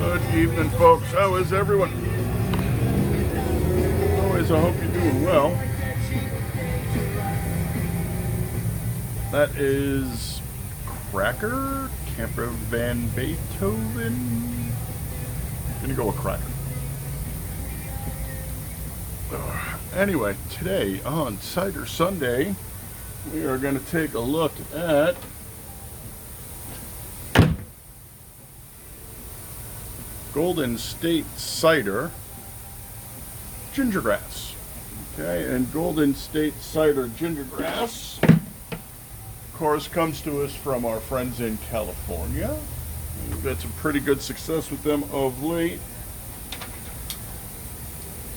Good evening, folks. How is everyone? As always, I hope you're doing well. That is Cracker, Camper Van Beethoven. I'm gonna go with Cracker. Anyway, today on Cider Sunday, we are going to take a look at golden-state-cider gingergrass. Okay, and golden-state-cider gingergrass, of course, comes to us from our friends in California. We've had some pretty good success with them of late.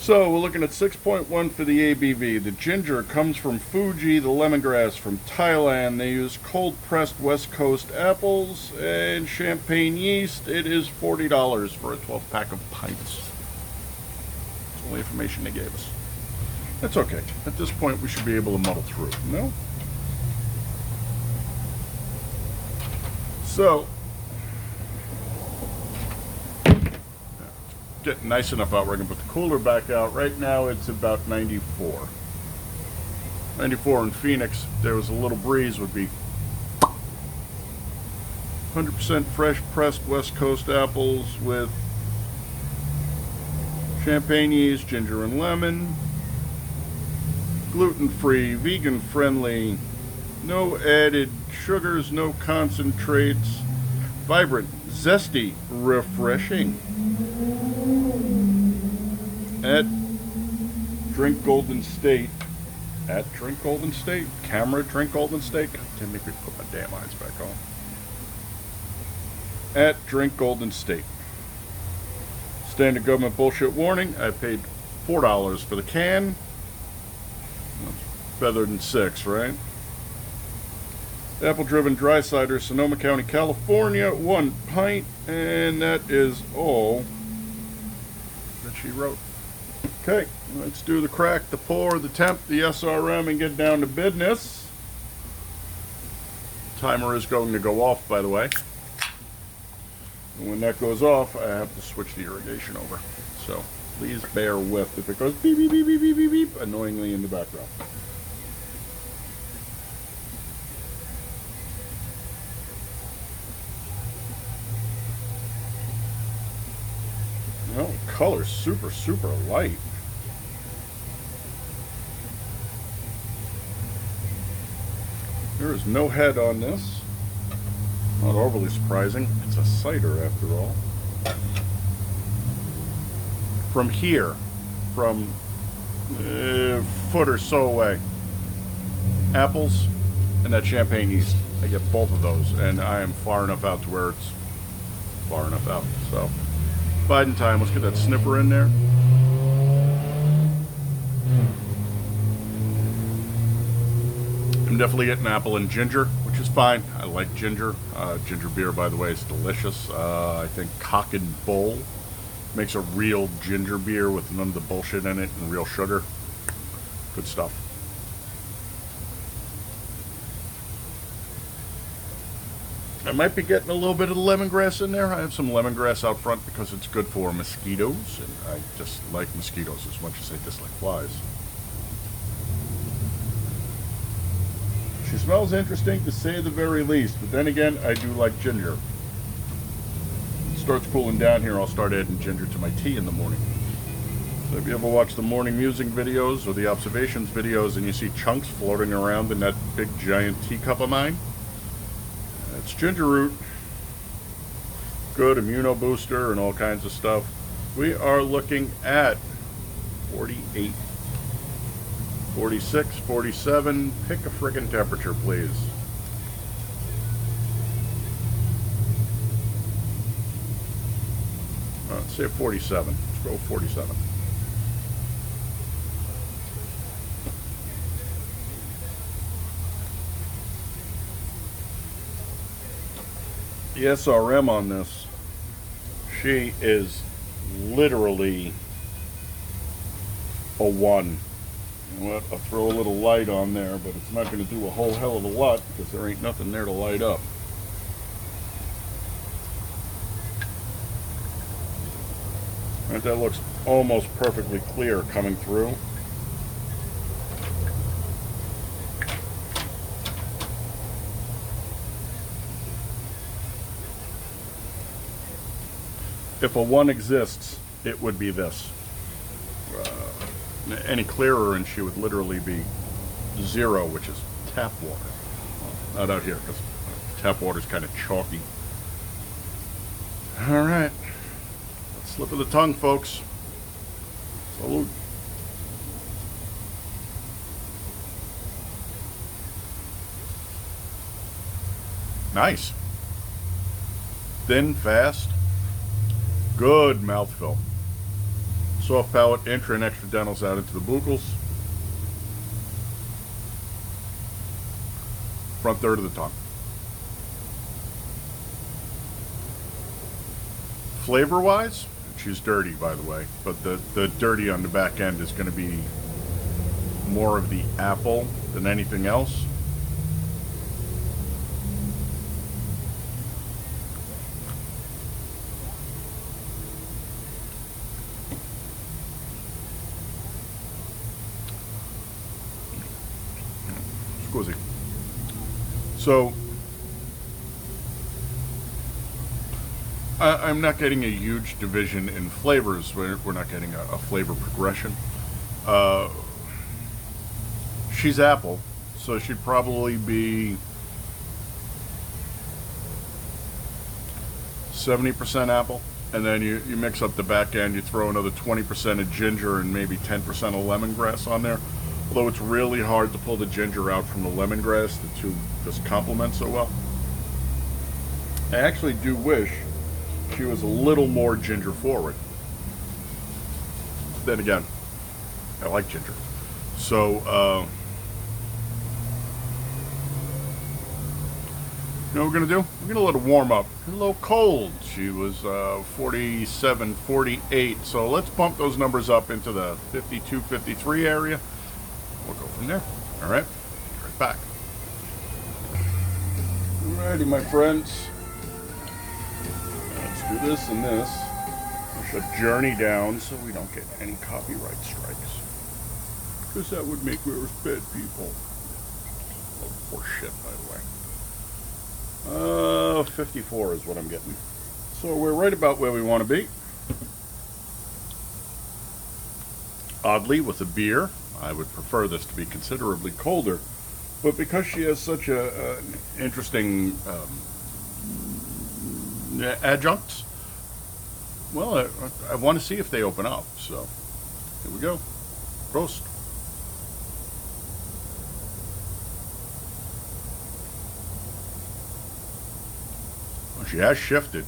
So we're looking at 6.1 for the ABV. The ginger comes from Fuji, the lemongrass from Thailand. They use cold-pressed West Coast apples and champagne yeast. It is $40 for a 12-pack of pints. That's all the information they gave us. That's okay. At this point, we should be able to muddle through, no? So, getting nice enough out where I can put the cooler back out. Right now it's about 94. 94 in Phoenix. If there was a little breeze, would be 100% fresh pressed West Coast apples with champagne yeast, ginger and lemon, gluten-free, vegan-friendly, no added sugars, no concentrates, vibrant, zesty, refreshing. At Drink Golden State, camera Drink Golden State. God damn, make me put my damn eyes back on. At Drink Golden State. Standard government bullshit warning. I paid $4 for the can. That's better than $6, right? Apple-driven dry cider, Sonoma County, California, 1 pint, and that is all that she wrote. Okay, let's do the crack, the pour, the temp, the SRM, and get down to business. Timer is going to go off, by the way. And when that goes off, I have to switch the irrigation over. So please bear with if it goes beep, beep, beep, beep, beep, beep, beep, annoyingly in the background. No, color's super, super light. There is no head on this. Not overly surprising. It's a cider after all. From here, from a foot or so away, apples and that champagne yeast. I get both of those, and I am far enough out to where it's far enough out. So, biding time. Let's get that sniffer in there. I'm definitely getting apple and ginger, which is fine. I like ginger. Ginger beer, by the way, is delicious. I think Cock and Bull makes a real ginger beer with none of the bullshit in it and real sugar. Good stuff. I might be getting a little bit of the lemongrass in there. I have some lemongrass out front because it's good for mosquitoes, and I just like mosquitoes as much as I dislike flies. She smells interesting, to say the very least, but then again, I do like ginger. It starts cooling down here, I'll start adding ginger to my tea in the morning. So if you ever watch the morning musing videos or the observations videos and you see chunks floating around in that big giant teacup of mine, it's ginger root. Good immuno booster and all kinds of stuff. We are looking at 48. 46, 47, pick a friggin' temperature, please. Let's say 47. Let's go 47. The SRM on this, she is literally a 1. You know what? I'll throw a little light on there, but it's not going to do a whole hell of a lot because there ain't nothing there to light up. And that looks almost perfectly clear coming through. If a 1 exists, it would be this. Any clearer and she would literally be 0, which is tap water. Well, not out here, because tap water is kind of chalky. All right. Slip of the tongue, folks. Salute. Nice. Thin, fast. Good mouthfeel. Soft palate, intra and extra dentals out into the buccals. Front third of the tongue. Flavor-wise, she's dirty, by the way, but the dirty on the back end is going to be more of the apple than anything else. Squizzy. So, I'm not getting a huge division in flavors. We're not getting a flavor progression. She's apple, so she'd probably be 70% apple. And then you mix up the back end, you throw another 20% of ginger and maybe 10% of lemongrass on there. Although it's really hard to pull the ginger out from the lemongrass, the two just complement so well. I actually do wish she was a little more ginger forward. Then again, I like ginger. So, you know what we're going to do? We're going to let her warm up. A little cold. She was 47, 48. So let's bump those numbers up into the 52, 53 area. We'll go from there. All right. Be right back. Alrighty, my friends. Let's do this and this. Push a journey down so we don't get any copyright strikes. Because that would make us bad people. Oh, poor shit, by the way. 54 is what I'm getting. So we're right about where we want to be. Oddly, with a beer, I would prefer this to be considerably colder. But because she has such an interesting adjuncts, well, I want to see if they open up. So here we go. Prost. Well, she has shifted.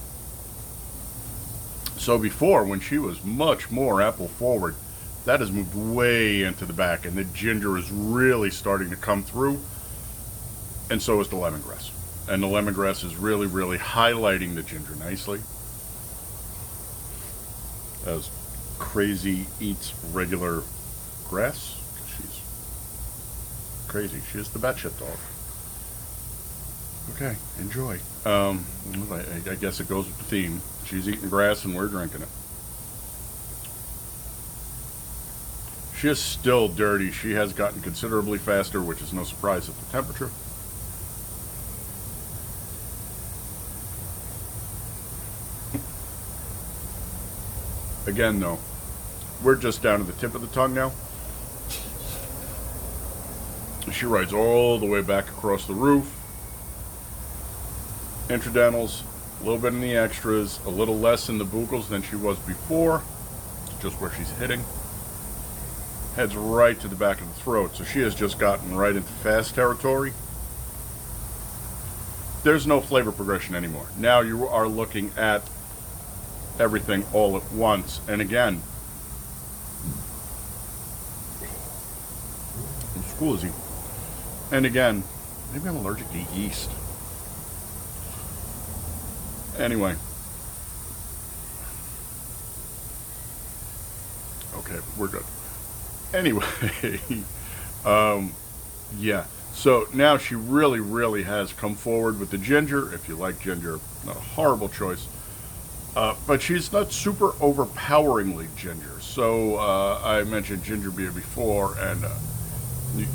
So before, when she was much more apple forward, that has moved way into the back, and the ginger is really starting to come through, and so is the lemongrass. And the lemongrass is really, really highlighting the ginger nicely. As Crazy eats regular grass, she's crazy. She's the batshit dog. Okay, enjoy. I guess it goes with the theme. She's eating grass and we're drinking it. She is still dirty. She has gotten considerably faster, which is no surprise at the temperature. Again, though, we're just down to the tip of the tongue now. She rides all the way back across the roof. Intradentals, a little bit in the extras, a little less in the buccals than she was before. It's just where she's hitting. Heads right to the back of the throat, so she has just gotten right into fast territory. There's no flavor progression anymore. Now you are looking at everything all at once. And again, I'm squeezy. And again, maybe I'm allergic to yeast. Anyway. Okay, we're good. Anyway, yeah. So now she really, really has come forward with the ginger. If you like ginger, not a horrible choice. But she's not super overpoweringly ginger. So I mentioned ginger beer before, and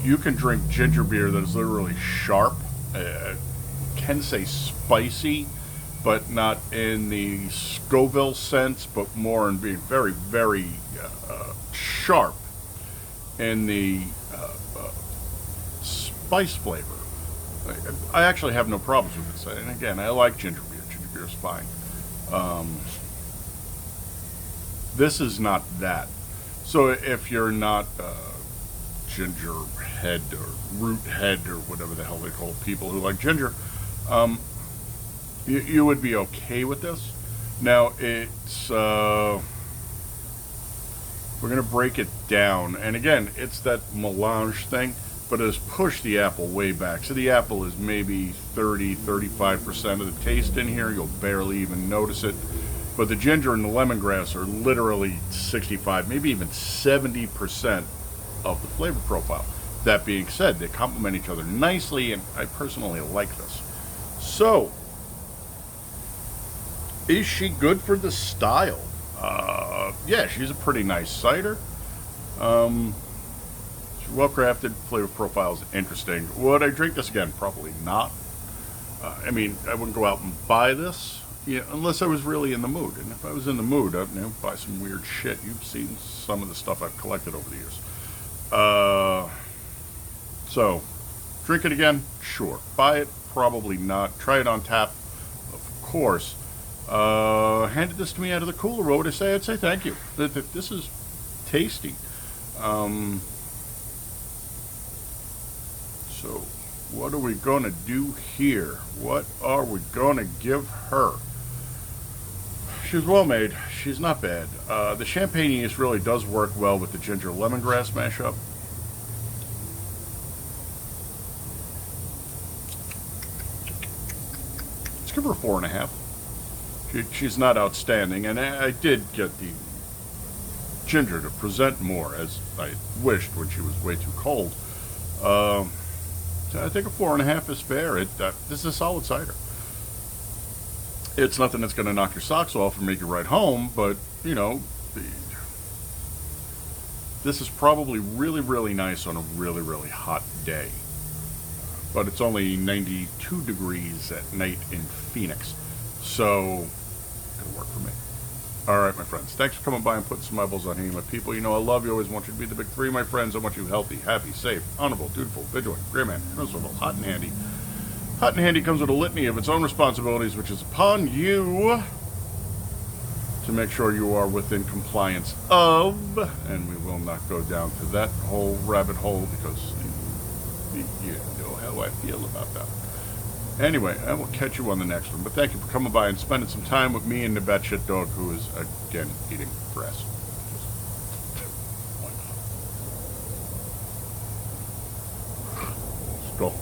you can drink ginger beer that is literally sharp. Can say spicy, but not in the Scoville sense, but more in being very, very sharp in the spice flavor. I actually have no problems with this. And again, I like ginger beer. Ginger beer is fine. This is not that. So if you're not ginger head or root head or whatever the hell they call people who like ginger, you would be okay with this. Now it's we're gonna break it down, and again, it's that melange thing, but it has pushed the apple way back. So the apple is maybe 30-35% of the taste in here. You'll barely even notice it. But the ginger and the lemongrass are literally 65, maybe even 70% of the flavor profile. That being said, they complement each other nicely, and I personally like this. So, is she good for the style? Yeah, she's a pretty nice cider. She's well crafted, flavor profile is interesting. Would I drink this again? Probably not. I mean, I wouldn't go out and buy this. Yeah, unless I was really in the mood. And if I was in the mood, I'd buy some weird shit. You've seen some of the stuff I've collected over the years. So, drink it again? Sure. Buy it? Probably not. Try it on tap? Of course. Handed this to me out of the cooler. What would I say? I'd say thank you. This is tasty. So, what are we going to do here? What are we going to give her? She's well made. She's not bad. The champagne yeast really does work well with the ginger lemongrass mashup. Let's give her a 4.5. She's not outstanding, and I did get the ginger to present more, as I wished when she was way too cold. I think a 4.5 is fair. This is a solid cider. It's nothing that's going to knock your socks off and make you ride home, but, you know, this is probably really, really nice on a really, really hot day. But it's only 92 degrees at night in Phoenix, so it'll work for me. All right, my friends, thanks for coming by and putting some eyeballs on here. My people, you know I love you, always want you to be the big three, my friends. I want you healthy, happy, safe, honorable, dutiful, vigilant, great man, miserable, hot and handy. Hot and handy comes with a litany of its own responsibilities, which is upon you to make sure you are within compliance of, and we will not go down to that whole rabbit hole because you know how I feel about that. Anyway, I will catch you on the next one. But thank you for coming by and spending some time with me and the batshit dog who is, again, eating grass. Why not? Skull.